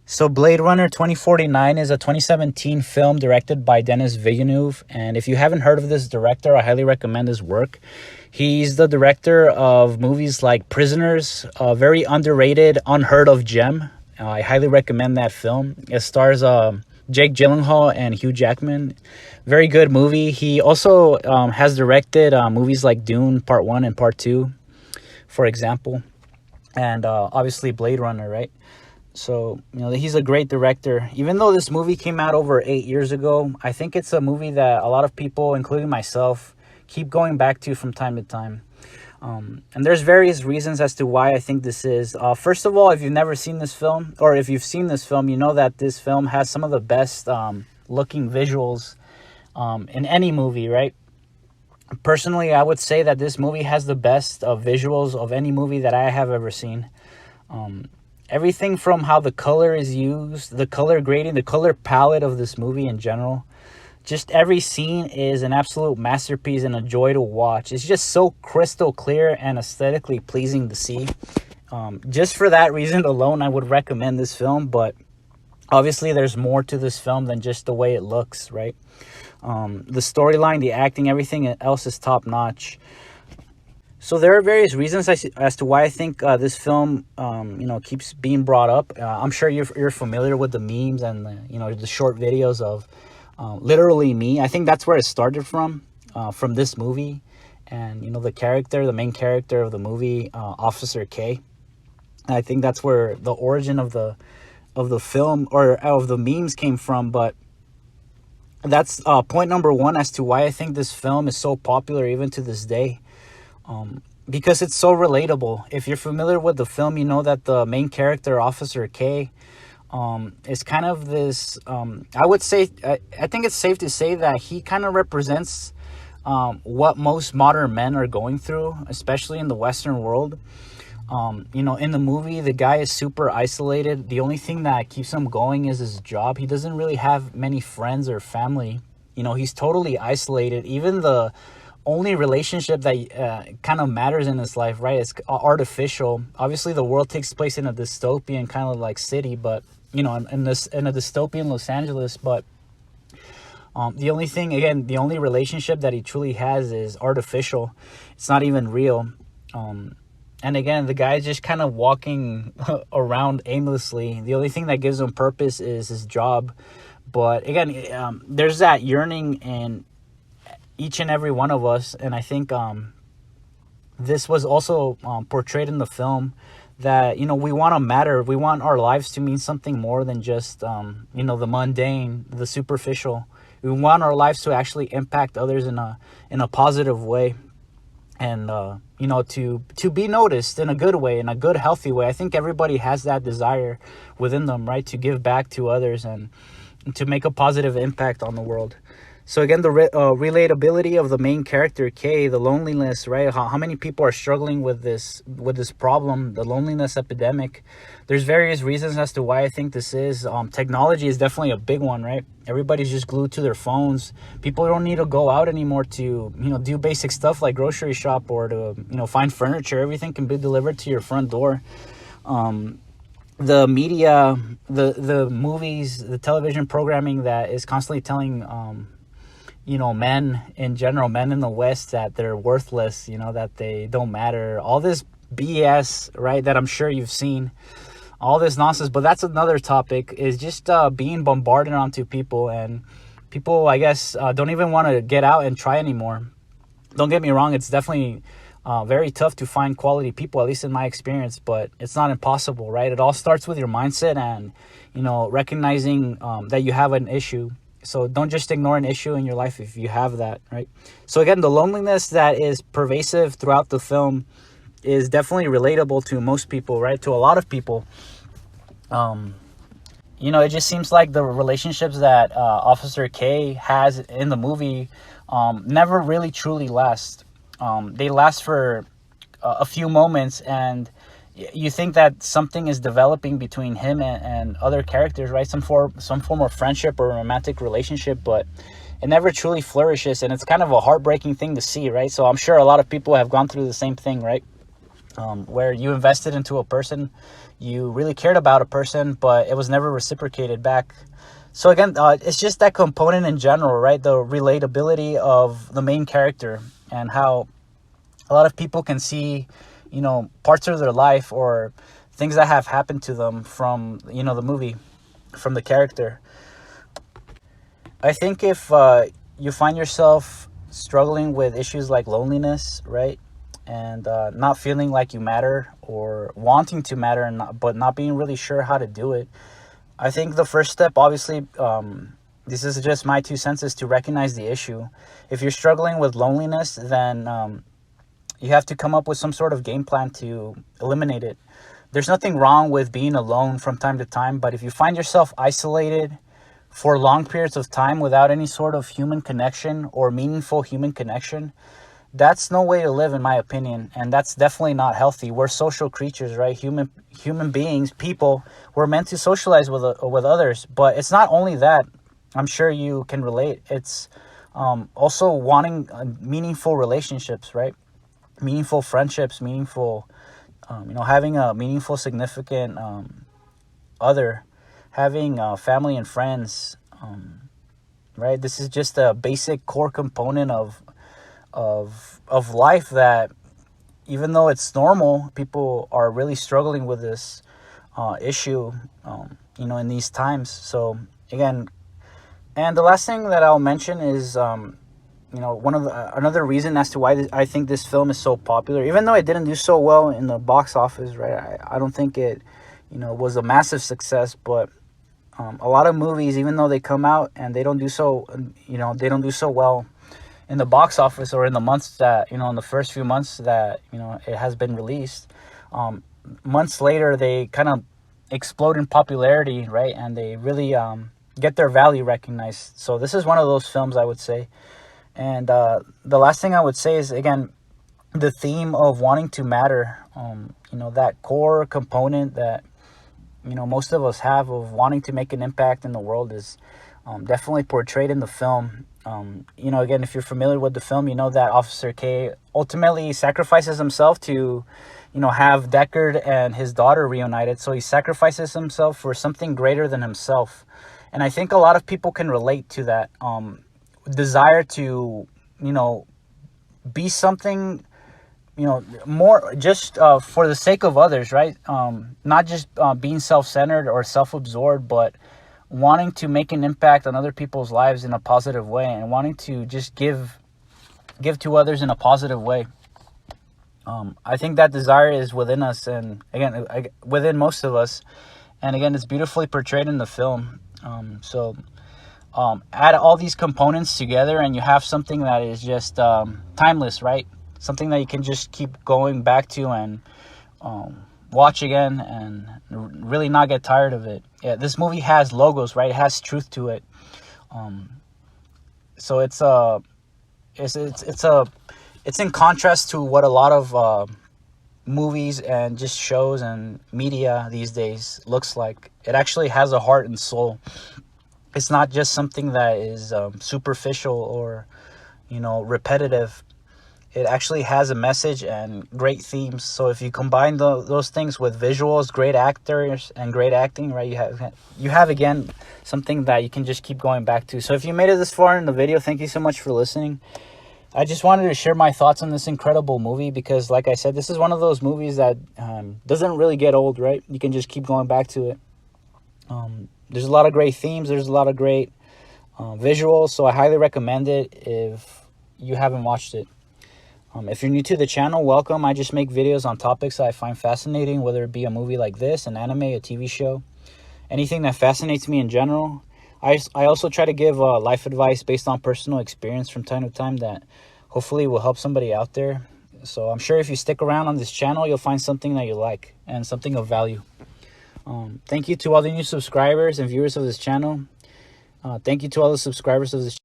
So Blade Runner 2049 is a 2017 film directed by Denis Villeneuve. And if you haven't heard of this director, I highly recommend his work. He's the director of movies like Prisoners, a very underrated, unheard of gem. I highly recommend that film. It stars Jake Gyllenhaal and Hugh Jackman. Very good movie. He also has directed movies like Dune Part 1 and Part 2, for example. And obviously Blade Runner, right? So, he's a great director. Even though this movie came out over 8 years ago, I think it's a movie that a lot of people, including myself, keep going back to from time to time. And there's various reasons as to why I think this is. First of all, if you've never seen this film, or if you've seen this film, you know that this film has some of the best looking visuals in any movie, right? Personally, I would say that this movie has the best visuals of any movie that I have ever seen. Everything from how the color is used, the color grading, the color palette of this movie in general. Just every scene is an absolute masterpiece and a joy to watch. It's just so crystal clear and aesthetically pleasing to see. Just for that reason alone, I would recommend this film. But obviously, there's more to this film than just the way it looks, right? The storyline, the acting, everything else is top notch. So there are various reasons as to why I think this film, keeps being brought up. I'm sure you're familiar with the memes and the short videos of literally me. I think that's where it started from this movie, and the main character of the movie, Officer K. I think that's where the origin of the film or of the memes came from. But that's point number one as to why I think this film is so popular even to this day. Because it's so relatable. If you're familiar with the film, you know that the main character, Officer K, is kind of this, I would say, I think it's safe to say that he kind of represents what most modern men are going through, especially in the Western world. In the movie, the guy is super isolated. The only thing that keeps him going is his job. He doesn't really have many friends or family. He's totally isolated. Even the only relationship that kind of matters in his life, right, is artificial. Obviously, the world takes place in a dystopian kind of like city, but in a dystopian Los Angeles. But the only relationship that he truly has is artificial. It's not even real. And again, the guy's just kind of walking around aimlessly. The only thing that gives him purpose is his job. But again, there's that yearning in each and every one of us, and I think this was also portrayed in the film, that we want to matter. We want our lives to mean something more than just the mundane, the superficial. We want our lives to actually impact others in a positive way, and to be noticed in a good way, in a good, healthy way. I think everybody has that desire within them, right, to give back to others and to make a positive impact on the world. So again, the relatability of the main character, Kay, the loneliness, right? How many people are struggling with this problem, the loneliness epidemic. There's various reasons as to why I think this is. Technology is definitely a big one, right? Everybody's just glued to their phones. People don't need to go out anymore to, do basic stuff like grocery shop or to, find furniture. Everything can be delivered to your front door. The media, the movies, the television programming that is constantly telling men in general, men in the West, that they're worthless, that they don't matter. All this BS, right, that I'm sure you've seen. All this nonsense. But that's another topic, is just being bombarded onto people. And people, I guess, don't even want to get out and try anymore. Don't get me wrong. It's definitely very tough to find quality people, at least in my experience. But it's not impossible, right? It all starts with your mindset and, recognizing that you have an issue. So don't just ignore an issue in your life if you have that, right? So again, the loneliness that is pervasive throughout the film is definitely relatable to most people, right? To a lot of people. It just seems like the relationships that Officer K has in the movie never really truly last. They last for a few moments, and you think that something is developing between him and other characters, right? Some form of friendship or romantic relationship, but it never truly flourishes, and it's kind of a heartbreaking thing to see, right? So I'm sure a lot of people have gone through the same thing, right? where you invested into a person, you really cared about a person, but it was never reciprocated back. So again, it's just that component in general, right? The relatability of the main character, and how a lot of people can see, parts of their life or things that have happened to them from, the movie, from the character. I think if you find yourself struggling with issues like loneliness, right? And not feeling like you matter, or wanting to matter, but not being really sure how to do it, I think the first step, obviously, this is just my 2 cents, is to recognize the issue. If you're struggling with loneliness, then you have to come up with some sort of game plan to eliminate it. There's nothing wrong with being alone from time to time, but if you find yourself isolated for long periods of time without any sort of human connection or meaningful human connection, that's no way to live, in my opinion, and that's definitely not healthy. We're social creatures, right? Human beings, people. We're meant to socialize with others, but it's not only that. I'm sure you can relate. It's also wanting meaningful relationships, right? Meaningful friendships, meaningful, having a meaningful, significant other, having family and friends, right? This is just a basic core component of life that, even though it's normal, people are really struggling with this issue, in these times. So again, and the last thing that I'll mention is, another reason as to why I think this film is so popular, even though it didn't do so well in the box office, right? I don't think it, was a massive success, but a lot of movies, even though they come out and they don't do so, they don't do so well in the box office, or in the months that, in the first few months that, it has been released, months later, they kind of explode in popularity, right? And they really get their value recognized. So this is one of those films, I would say. And the last thing I would say is, again, the theme of wanting to matter, that core component that, most of us have, of wanting to make an impact in the world, is definitely portrayed in the film. Again, if you're familiar with the film, you know that Officer K ultimately sacrifices himself to, have Deckard and his daughter reunited. So he sacrifices himself for something greater than himself. And I think a lot of people can relate to that desire to, be something, more just for the sake of others, right? Not just being self-centered or self-absorbed, but wanting to make an impact on other people's lives in a positive way, and wanting to just give to others in a positive way. I think that desire is within us, and again, within most of us. And again, it's beautifully portrayed in the film. Add all these components together, and you have something that is just timeless, right? Something that you can just keep going back to and watch again, and really not get tired of it. Yeah, this movie has logos, right? It has truth to it. So it's in contrast to what a lot of movies and just shows and media these days looks like. It actually has a heart and soul. It's not just something that is superficial or, repetitive. It actually has a message and great themes. So if you combine those things with visuals, great actors, and great acting, right, you have again something that you can just keep going back to. So if you made it this far in the video, thank you so much for listening. I just wanted to share my thoughts on this incredible movie because, like I said, this is one of those movies that doesn't really get old, right? You can just keep going back to it. There's a lot of great themes. There's a lot of great visuals. So I highly recommend it if you haven't watched it. If you're new to the channel, welcome. I just make videos on topics that I find fascinating, whether it be a movie like this, an anime, a TV show, anything that fascinates me in general. I also try to give life advice based on personal experience from time to time that hopefully will help somebody out there. So I'm sure if you stick around on this channel, you'll find something that you like and something of value. Thank you to all the new subscribers and viewers of this channel. Thank you to all the subscribers of this channel.